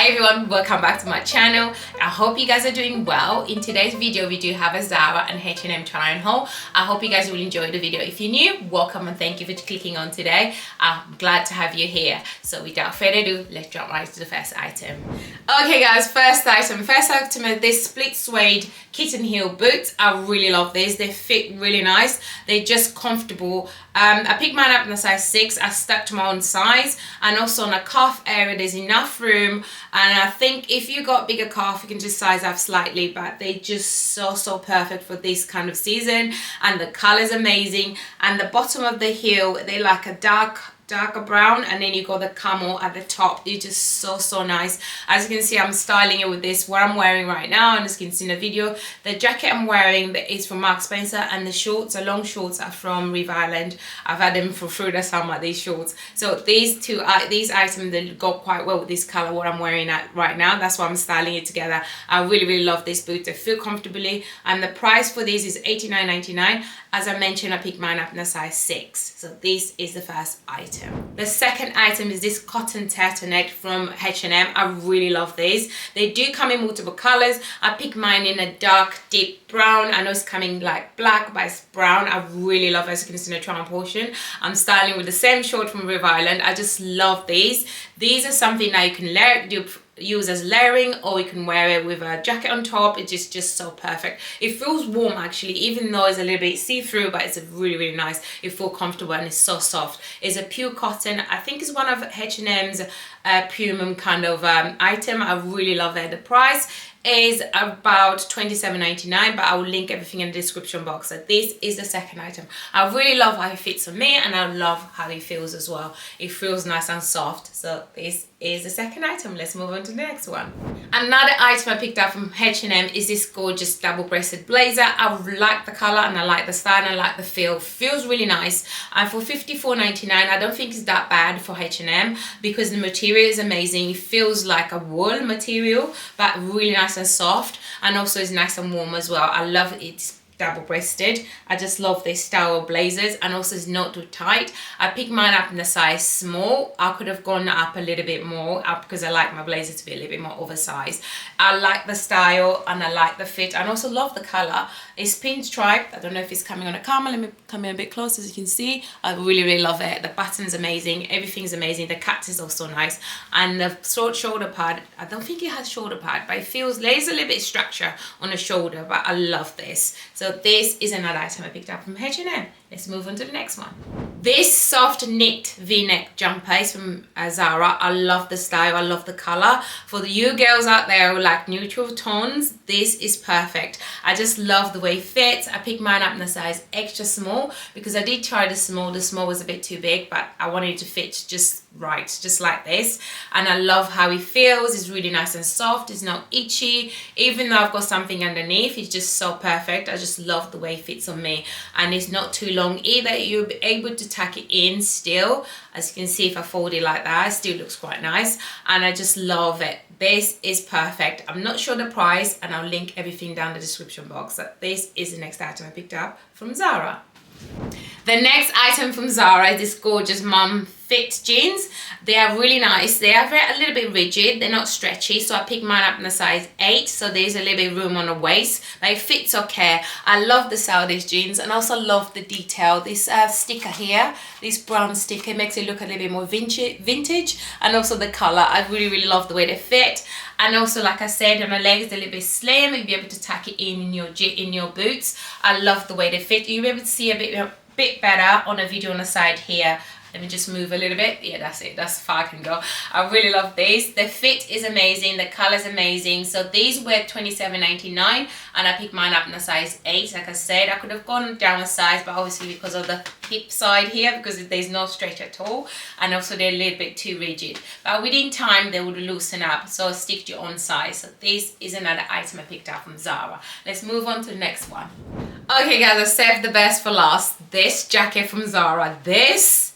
Hi everyone, welcome back to my channel. I hope you guys are doing well. In today's video we do have a Zara and H&M try on haul. I hope you guys will enjoy the video. If you're new, welcome and thank you for clicking on today. I'm glad to have you here. So without further ado, let's jump right to the first item. Okay guys, first item is this split suede kitten heel boots. I really love these. They fit really nice. They're just comfortable. I picked mine up in a size 6. I stuck to my own size, and also on a calf area there's enough room, and I think if you got bigger calf you can just size up slightly, but they're just so perfect for this kind of season. And the color is amazing, and the bottom of the heel, they're like a darker brown, and then you got the camel at the top. They're just so nice. As you can see, I'm styling it with this, what I'm wearing right now, and as you can see in the video, the jacket I'm wearing is from Marks Spencer, and the shorts, the long shorts, are from River Island. I've had them for through the summer, these shorts. So these items, they go quite well with this color what I'm wearing right now. That's why I'm styling it together. I really love this boot. They feel comfortably, and the price for these is $89.99. As I mentioned, I picked mine up in a size 6. So this is the first item. The second item is this cotton turtleneck from H&M. I really love these. They do come in multiple colors. I picked mine in a dark deep brown. I know it's coming like black, but it's brown. I really love it. As you can see in the try on portion, I'm styling with the same short from River Island. I just love these. These are something that you can use as layering, or you can wear it with a jacket on top. It's just so perfect. It feels warm actually, even though it's a little bit see-through, but it's really nice. It feels comfortable, and it's so soft. It's a pure cotton. I think it's one of H&M's premium kind of item. I really love it. The price is about $27.99, but I will link everything in the description box. So this is the second item. I really love how it fits on me, and I love how it feels as well. It feels nice and soft. So this is the second item. Let's move on to the next one. Another item I picked up from H&M is this gorgeous double-breasted blazer. I like the color, and I like the style, and I like the feel. Feels really nice. And for $54.99, I don't think it's that bad for H&M, because the material is amazing. It feels like a wool material, but really nice and soft, and also is nice and warm as well. I love it. It's double-breasted. I just love this style of blazers, and also it's not too tight. I picked mine up in a size small. I could have gone up a little bit more up because I like my blazer to be a little bit more oversized. I like the style, and I like the fit, and also love the color. It's pinstripe. I don't know if it's coming on a camera. Let me come in a bit closer. As you can see, I really love it. The pattern's amazing. Everything's amazing. The cut is also nice, and the short shoulder pad, I don't think it has shoulder pad, but it feels there's a little bit of structure on the shoulder, but I love this. So this is another item I picked up from H&M. Let's move on to the next one. This soft knit v-neck jumper is from Zara. I love the style. I love the color. For you girls out there who like neutral tones, this is perfect. I just love the way it fits. I picked mine up in a size extra small because I did try the small. The small was a bit too big, but I wanted it to fit just right, just like this. And I love how it feels. It's really nice and soft. It's not itchy. Even though I've got something underneath, it's just so perfect. I just love the way it fits on me, and it's not too long either. You'll be able to tuck it in still. As you can see, if I fold it like that, it still looks quite nice, and I just love it. This is perfect. I'm not sure the price, and I'll link everything down the description box. So this is the next item I picked up from Zara. The next item from Zara is this gorgeous mum fit jeans. They are really nice. They are a little bit rigid. They're not stretchy. So I picked mine up in a size 8. So there's a little bit of room on the waist, but it fits okay. I love the style of these jeans, and also love the detail. This sticker here, this brown sticker, makes it look a little bit more vintage, and also the color. I really love the way they fit. And also, like I said, on the legs, they're a little bit slim. You'll be able to tuck it in your boots. I love the way they fit. You'll be able to see a bit better on a video on the side here. Let me just move a little bit. Yeah, that's it. That's as far I can go. I really love these. The fit is amazing. The color is amazing. So these were $27.99, and I picked mine up in a size 8. Like I said, I could have gone down a size, but obviously because of the hip side here, because there's no stretch at all, and also they're a little bit too rigid. But within time, they would loosen up. So stick to your own size. So this is another item I picked up from Zara. Let's move on to the next one. Okay, guys, I saved the best for last. This jacket from Zara. This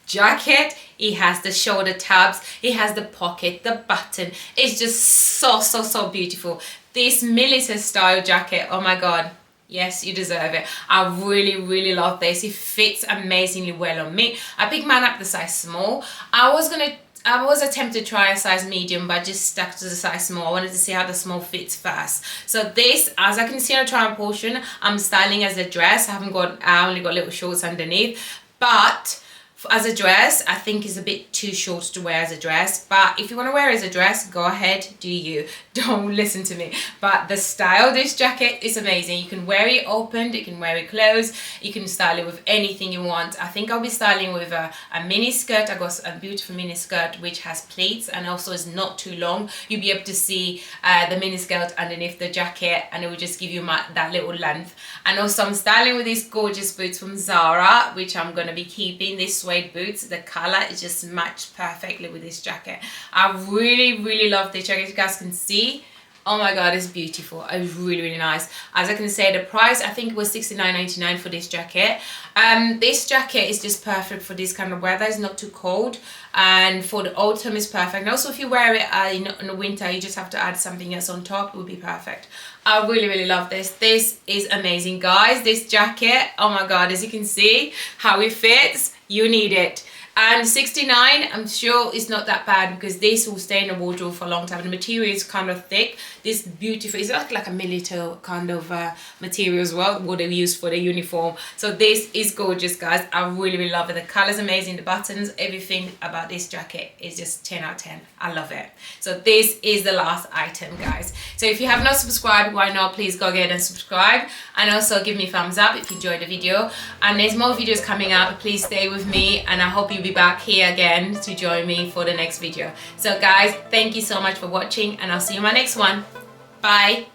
jacket, it has the shoulder tabs, it has the pocket, the button. It's just so beautiful. This military style jacket, oh my god, yes, you deserve it. I really love this. It fits amazingly well on me. I picked mine up the size small. I was gonna I was attempting to try a size medium, but I just stuck to the size small. I wanted to see how the small fits first. So this, as I can see on the trial portion, I'm styling as a dress. I only got little shorts underneath, but as a dress, I think it's a bit too short to wear as a dress. But if you want to wear it as a dress, go ahead, do you. Don't listen to me. But the style of this jacket is amazing. You can wear it opened, you can wear it closed, you can style it with anything you want. I think I'll be styling with a mini skirt. I got a beautiful mini skirt which has pleats and also is not too long. You'll be able to see the mini skirt underneath the jacket, and it will just give you that little length. And also I'm styling with these gorgeous boots from Zara, which I'm going to be keeping. These suede boots, the color is just matched perfectly with this jacket. I really love this jacket. You guys can see, oh my god, it's beautiful. It's really nice. As I can say, the price I think it was $69.99 for this jacket. This jacket is just perfect for this kind of weather. It's not too cold, and for the autumn is perfect. And also if you wear it in the winter, you just have to add something else on top, it would be perfect. I really love this. This is amazing, guys. This jacket, oh my god, as you can see how it fits, you need it. And $69, I'm sure it's not that bad because this will stay in the wardrobe for a long time. The material is kind of thick. This beautiful, it's like a military kind of material as well, what they use for the uniform. So this is gorgeous, guys. I really love it. The color's amazing, the buttons, everything about this jacket is just 10 out of 10. I love it. So this is the last item, guys. So if you have not subscribed, why not? Please go ahead and subscribe, and also give me a thumbs up if you enjoyed the video. And there's more videos coming up. Please stay with me, and I hope you'll be back here again to join me for the next video. So guys, thank you so much for watching, and I'll see you in my next one. Bye.